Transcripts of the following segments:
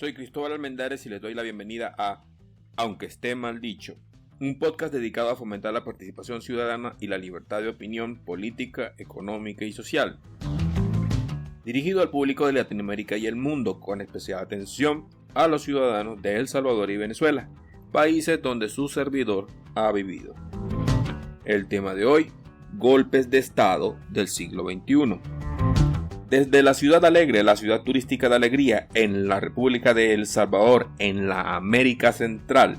Soy Cristóbal Almendares y les doy la bienvenida a Aunque esté mal dicho, un podcast dedicado a fomentar la participación ciudadana y la libertad de opinión política, económica y social. Dirigido al público de Latinoamérica y el mundo, con especial atención a los ciudadanos de El Salvador y Venezuela, países donde su servidor ha vivido. El tema de hoy: golpes de Estado del siglo XXI. Desde la Ciudad Alegre, la ciudad turística de Alegría, en la República de El Salvador, en la América Central,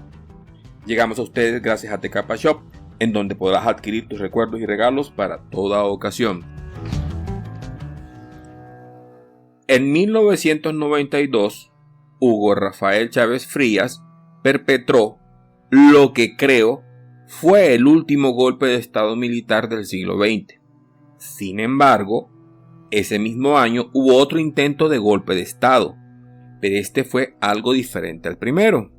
llegamos a ustedes gracias a Tecapa Shop, en donde podrás adquirir tus recuerdos y regalos para toda ocasión. En 1992, Hugo Rafael Chávez Frías perpetró lo que creo fue el último golpe de Estado militar del siglo XX. Sin embargo, ese mismo año hubo otro intento de golpe de Estado, pero este fue algo diferente al primero.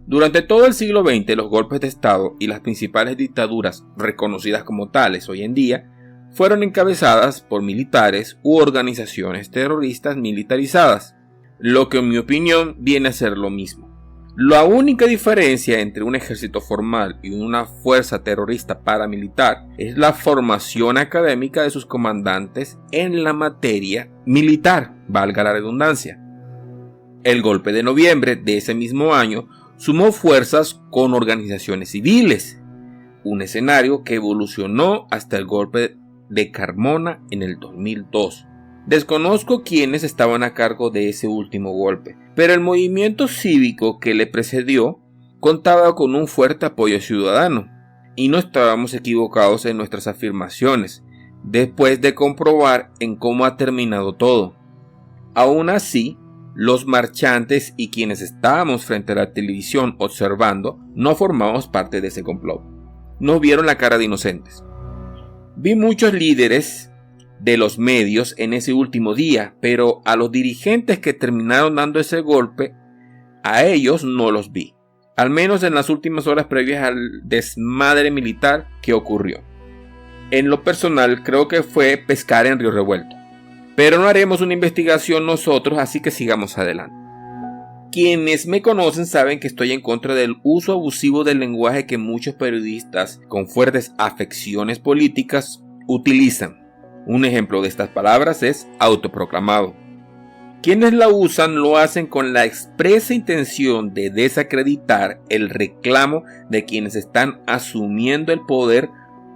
Durante todo el siglo XX, los golpes de Estado y las principales dictaduras reconocidas como tales hoy en día fueron encabezadas por militares u organizaciones terroristas militarizadas, lo que en mi opinión viene a ser lo mismo. La única diferencia entre un ejército formal y una fuerza terrorista paramilitar es la formación académica de sus comandantes en la materia militar, valga la redundancia. El golpe de noviembre de ese mismo año sumó fuerzas con organizaciones civiles, un escenario que evolucionó hasta el golpe de Carmona en el 2002. Desconozco quiénes estaban a cargo de ese último golpe, pero el movimiento cívico que le precedió contaba con un fuerte apoyo ciudadano, y no estábamos equivocados en nuestras afirmaciones, después de comprobar en cómo ha terminado todo. Aún así, los marchantes y quienes estábamos frente a la televisión observando no formamos parte de ese complot. Nos vieron la cara de inocentes. Vi muchos líderes de los medios en ese último día, pero a los dirigentes que terminaron dando ese golpe, a ellos no los vi, al menos en las últimas horas previas al desmadre militar que ocurrió. En lo personal, creo que fue pescar en río revuelto, pero no haremos una investigación nosotros, así que sigamos adelante. Quienes me conocen saben que estoy en contra del uso abusivo del lenguaje que muchos periodistas con fuertes afecciones políticas utilizan. Un ejemplo de estas palabras es autoproclamado. Quienes la usan lo hacen con la expresa intención de desacreditar el reclamo de quienes están asumiendo el poder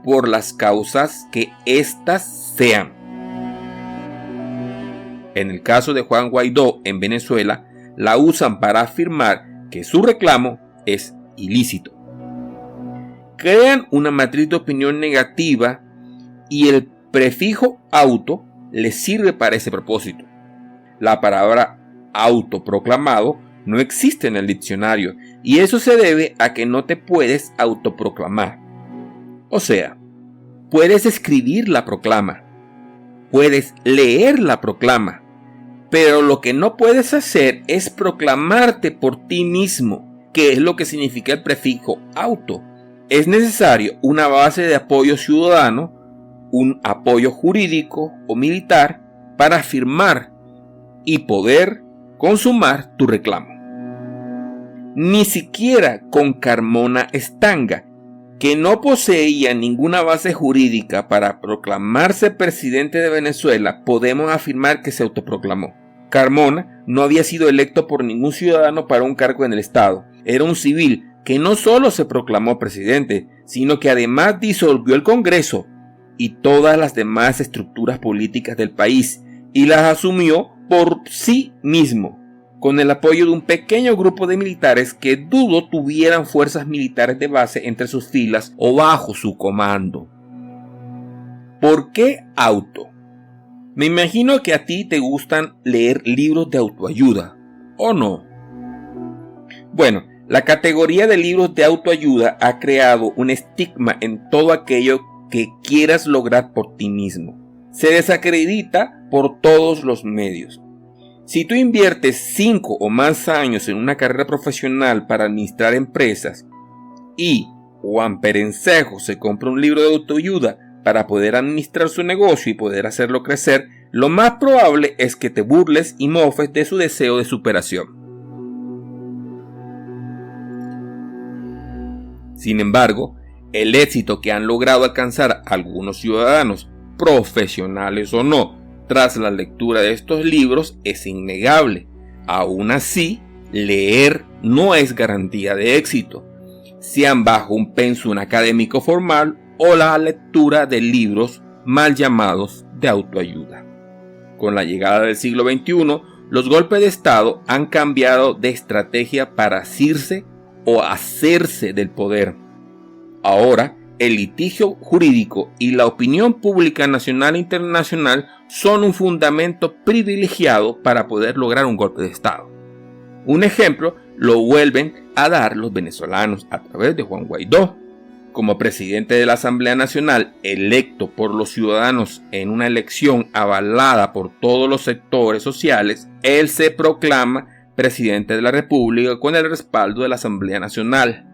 por las causas que éstas sean. En el caso de Juan Guaidó en Venezuela, la usan para afirmar que su reclamo es ilícito. Crean una matriz de opinión negativa y el prefijo auto les sirve para ese propósito. La palabra autoproclamado no existe en el diccionario, y eso se debe a que no te puedes autoproclamar. O sea, puedes escribir la proclama, puedes leer la proclama, pero lo que no puedes hacer es proclamarte por ti mismo, que es lo que significa el prefijo auto. Es necesario una base de apoyo ciudadano, un apoyo jurídico o militar para afirmar y poder consumar tu reclamo. Ni siquiera con Carmona Estanga, que no poseía ninguna base jurídica para proclamarse presidente de Venezuela, podemos afirmar que se autoproclamó. Carmona no había sido electo por ningún ciudadano para un cargo en el Estado. Era un civil que no solo se proclamó presidente, sino que además disolvió el Congreso y todas las demás estructuras políticas del país, y las asumió por sí mismo, con el apoyo de un pequeño grupo de militares que dudo tuvieran fuerzas militares de base entre sus filas o bajo su comando. ¿Por qué auto? Me imagino que a ti te gustan leer libros de autoayuda, ¿o no? Bueno, la categoría de libros de autoayuda ha creado un estigma en todo aquello que quieras lograr por ti mismo. Se desacredita por todos los medios. Si tú inviertes 5 o más años en una carrera profesional para administrar empresas y Juan Perencejo se compra un libro de autoayuda para poder administrar su negocio y poder hacerlo crecer, lo más probable es que te burles y mofes de su deseo de superación. Sin embargo, el éxito que han logrado alcanzar algunos ciudadanos, profesionales o no, tras la lectura de estos libros es innegable. Aún así, leer no es garantía de éxito, sean bajo un pensum académico formal o la lectura de libros mal llamados de autoayuda. Con la llegada del siglo XXI, los golpes de Estado han cambiado de estrategia para asirse o hacerse del poder. Ahora, el litigio jurídico y la opinión pública nacional e internacional son un fundamento privilegiado para poder lograr un golpe de Estado. Un ejemplo lo vuelven a dar los venezolanos a través de Juan Guaidó. Como presidente de la Asamblea Nacional, electo por los ciudadanos en una elección avalada por todos los sectores sociales, él se proclama presidente de la República con el respaldo de la Asamblea Nacional,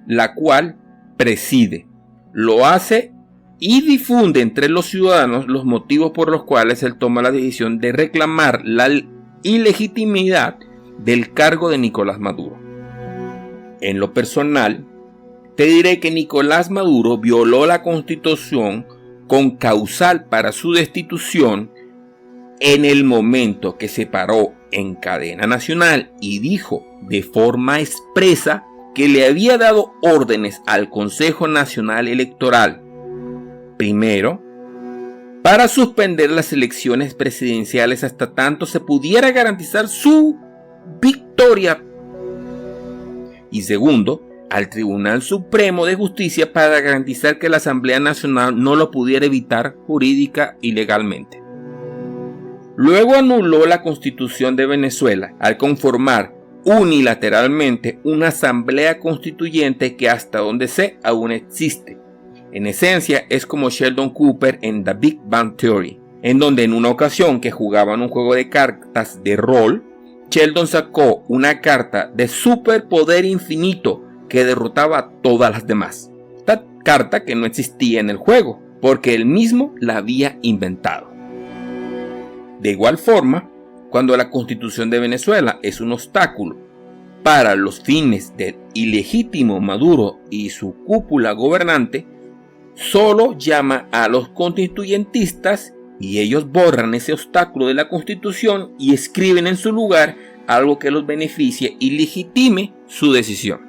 la cual preside, lo hace y difunde entre los ciudadanos los motivos por los cuales él toma la decisión de reclamar la ilegitimidad del cargo de Nicolás Maduro. En lo personal, te diré que Nicolás Maduro violó la Constitución con causal para su destitución en el momento que se paró en cadena nacional y dijo de forma expresa que le había dado órdenes al Consejo Nacional Electoral, primero, para suspender las elecciones presidenciales hasta tanto se pudiera garantizar su victoria, y segundo, al Tribunal Supremo de Justicia para garantizar que la Asamblea Nacional no lo pudiera evitar jurídica y legalmente. Luego anuló la Constitución de Venezuela al conformar unilateralmente una asamblea constituyente que hasta donde sé aún existe. En esencia es como Sheldon Cooper en The Big Bang Theory, en donde en una ocasión que jugaban un juego de cartas de rol, Sheldon sacó una carta de superpoder infinito que derrotaba a todas las demás. Esta carta que no existía en el juego, porque él mismo la había inventado. De igual forma, cuando la Constitución de Venezuela es un obstáculo para los fines del ilegítimo Maduro y su cúpula gobernante, solo llama a los constituyentistas y ellos borran ese obstáculo de la Constitución y escriben en su lugar algo que los beneficie y legitime su decisión.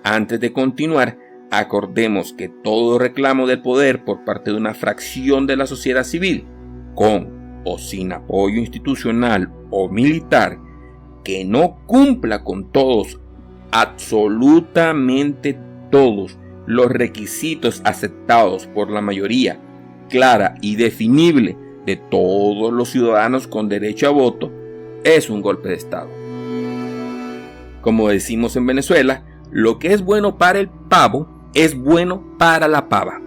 Antes de continuar, acordemos que todo reclamo del poder por parte de una fracción de la sociedad civil, con o sin apoyo institucional o militar, que no cumpla con todos, absolutamente todos, los requisitos aceptados por la mayoría clara y definible de todos los ciudadanos con derecho a voto, es un golpe de Estado. Como decimos en Venezuela, lo que es bueno para el pavo es bueno para la pava.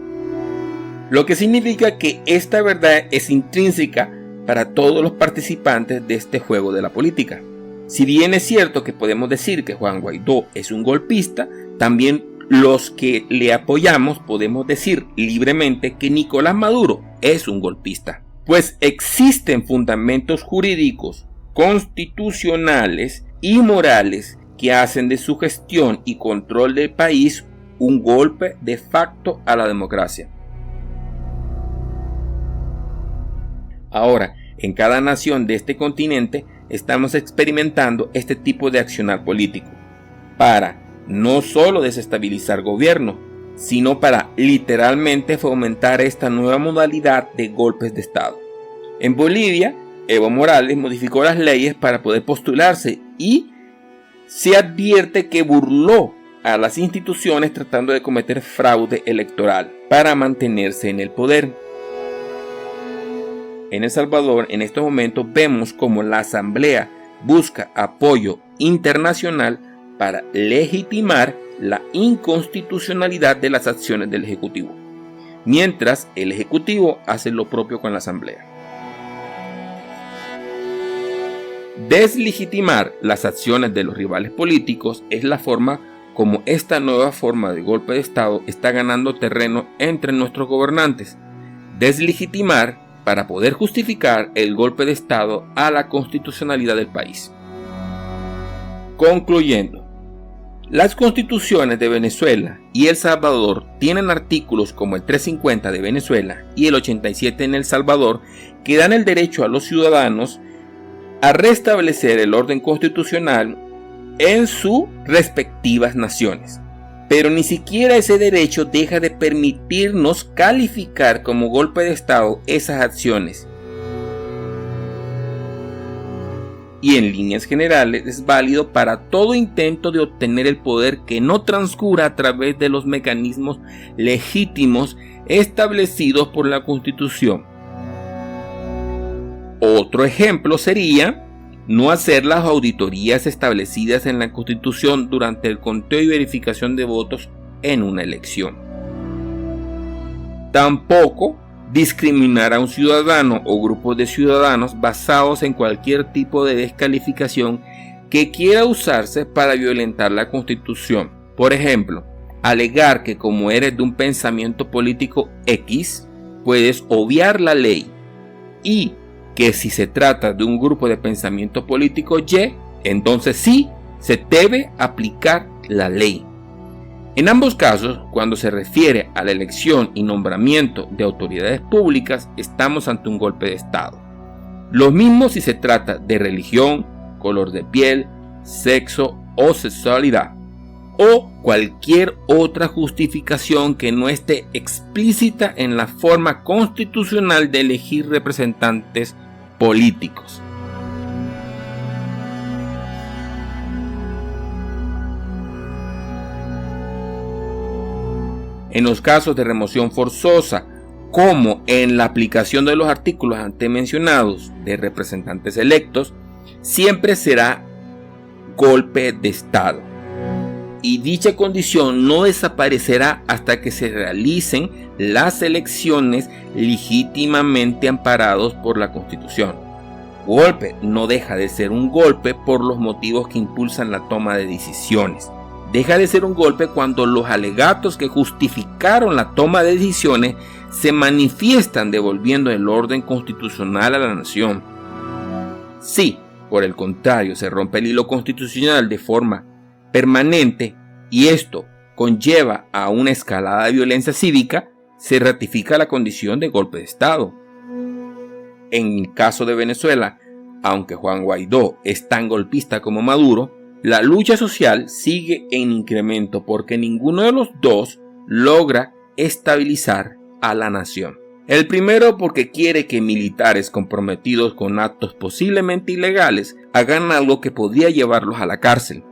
Lo que significa que esta verdad es intrínseca para todos los participantes de este juego de la política. Si bien es cierto que podemos decir que Juan Guaidó es un golpista, también los que le apoyamos podemos decir libremente que Nicolás Maduro es un golpista. Pues existen fundamentos jurídicos, constitucionales y morales que hacen de su gestión y control del país un golpe de facto a la democracia. Ahora, en cada nación de este continente estamos experimentando este tipo de accionar político para no solo desestabilizar gobierno, sino para literalmente fomentar esta nueva modalidad de golpes de Estado. En Bolivia, Evo Morales modificó las leyes para poder postularse y se advierte que burló a las instituciones tratando de cometer fraude electoral para mantenerse en el poder. En El Salvador, en estos momentos, vemos como la Asamblea busca apoyo internacional para legitimar la inconstitucionalidad de las acciones del Ejecutivo, mientras el Ejecutivo hace lo propio con la Asamblea. Deslegitimar las acciones de los rivales políticos es la forma como esta nueva forma de golpe de Estado está ganando terreno entre nuestros gobernantes. Deslegitimar para poder justificar el golpe de Estado a la constitucionalidad del país. Concluyendo, Las constituciones de Venezuela y El Salvador tienen artículos como el 350 de Venezuela y el 87 en El Salvador que dan el derecho a los ciudadanos a restablecer el orden constitucional en sus respectivas naciones. Pero ni siquiera ese derecho deja de permitirnos calificar como golpe de Estado esas acciones. Y en líneas generales es válido para todo intento de obtener el poder que no transcurra a través de los mecanismos legítimos establecidos por la Constitución. Otro ejemplo sería no hacer las auditorías establecidas en la Constitución durante el conteo y verificación de votos en una elección. Tampoco discriminar a un ciudadano o grupo de ciudadanos basados en cualquier tipo de descalificación que quiera usarse para violentar la Constitución. Por ejemplo, alegar que como eres de un pensamiento político X, puedes obviar la ley, y que si se trata de un grupo de pensamiento político Y, entonces sí se debe aplicar la ley. En ambos casos, cuando se refiere a la elección y nombramiento de autoridades públicas, estamos ante un golpe de Estado. Lo mismo si se trata de religión, color de piel, sexo o sexualidad, o cualquier otra justificación que no esté explícita en la forma constitucional de elegir representantes políticos. En los casos de remoción forzosa, como en la aplicación de los artículos antes mencionados de representantes electos, siempre será golpe de Estado. Y dicha condición no desaparecerá hasta que se realicen las elecciones legítimamente amparados por la Constitución. Golpe no deja de ser un golpe por los motivos que impulsan la toma de decisiones. Deja de ser un golpe cuando los alegatos que justificaron la toma de decisiones se manifiestan devolviendo el orden constitucional a la nación. Si, por el contrario, se rompe el hilo constitucional de forma permanente y esto conlleva a una escalada de violencia cívica, se ratifica la condición de golpe de Estado. En el caso de Venezuela, aunque Juan Guaidó es tan golpista como Maduro, la lucha social sigue en incremento porque ninguno de los dos logra estabilizar a la nación. El primero porque quiere que militares comprometidos con actos posiblemente ilegales hagan algo que podría llevarlos a la cárcel.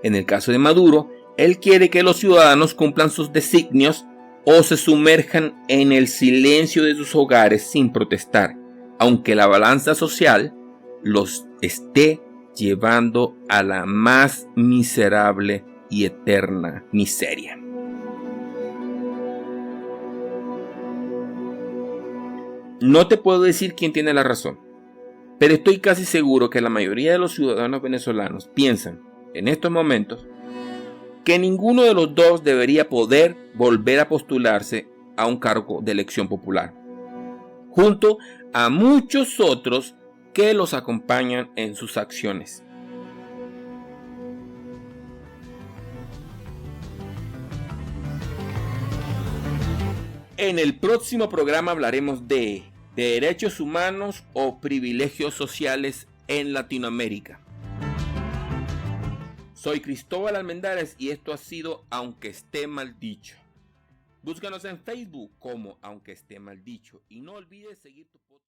En el caso de Maduro, él quiere que los ciudadanos cumplan sus designios o se sumerjan en el silencio de sus hogares sin protestar, aunque la balanza social los esté llevando a la más miserable y eterna miseria. No te puedo decir quién tiene la razón, pero estoy casi seguro que la mayoría de los ciudadanos venezolanos piensan en estos momentos que ninguno de los dos debería poder volver a postularse a un cargo de elección popular, junto a muchos otros que los acompañan en sus acciones. En el próximo programa hablaremos de derechos humanos o privilegios sociales en Latinoamérica. Soy Cristóbal Almendares y esto ha sido Aunque esté mal dicho. Búscanos en Facebook como Aunque esté mal dicho y no olvides seguir tu podcast.